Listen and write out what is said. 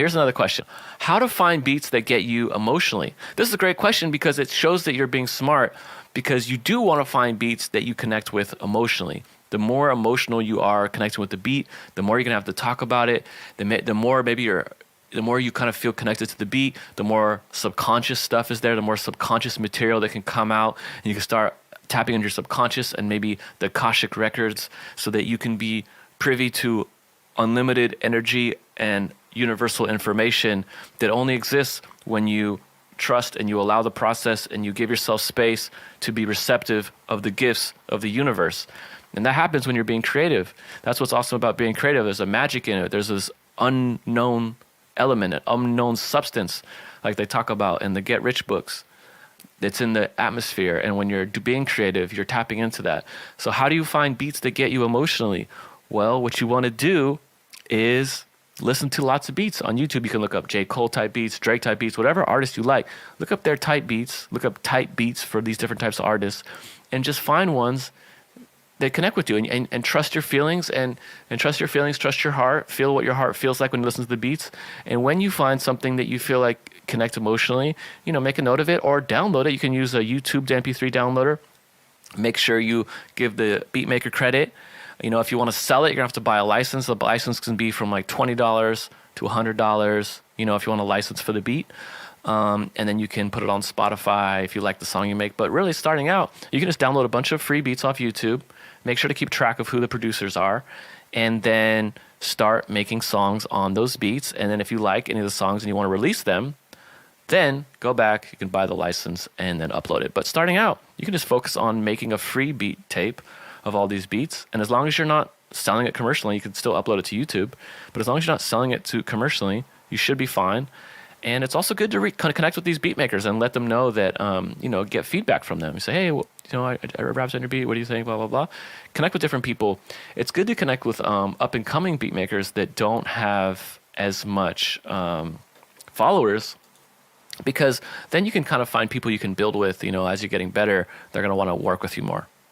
Here's another question. How to find beats that get you emotionally? This is a great question because it shows that you're being smart, because you do want to find beats that you connect with emotionally. The more emotional you are connecting with the beat, the more you're going to have to talk about it. The more you kind of feel connected to the beat, the more subconscious stuff is there, the more subconscious material that can come out, and you can start tapping into your subconscious and maybe the Akashic records, so that you can be privy to unlimited energy and universal information that only exists when you trust and you allow the process and you give yourself space to be receptive of the gifts of the universe. And that happens when you're being creative. That's what's awesome about being creative. There's a magic in it. There's this unknown element, an unknown substance, like they talk about in the Get Rich books. It's in the atmosphere. And when you're being creative, you're tapping into that. So how do you find beats that get you emotionally? Well, what you want to do is listen to lots of beats on YouTube. You can look up J. Cole type beats, Drake type beats, whatever artist you like. Look up their type beats, look up type beats for these different types of artists, and just find ones that connect with you, and trust your feelings and trust your feelings, trust your heart, feel what your heart feels like when you listen to the beats. And when you find something that you feel like connects emotionally, make a note of it or download it. You can use a YouTube MP3 downloader. Make sure you give the beat maker credit. If you want to sell it, you're going to have to buy a license. The license can be from like $20 to $100, if you want a license for the beat. And then you can put it on Spotify if you like the song you make. But really, starting out, you can just download a bunch of free beats off YouTube. Make sure to keep track of who the producers are. And then start making songs on those beats. And then if you like any of the songs and you want to release them, then go back, you can buy the license and then upload it. But starting out, you can just focus on making a free beat tape of all these beats. And as long as you're not selling it commercially, you can still upload it to YouTube. But as long as you're not selling it to commercially, you should be fine. And it's also good to connect with these beat makers and let them know that, get feedback from them. You say, hey, I rapped on your beat. What do you think? Blah, blah, blah. Connect with different people. It's good to connect with up and coming beat makers that don't have as much followers, because then you can kind of find people you can build with. As you're getting better, they're going to want to work with you more.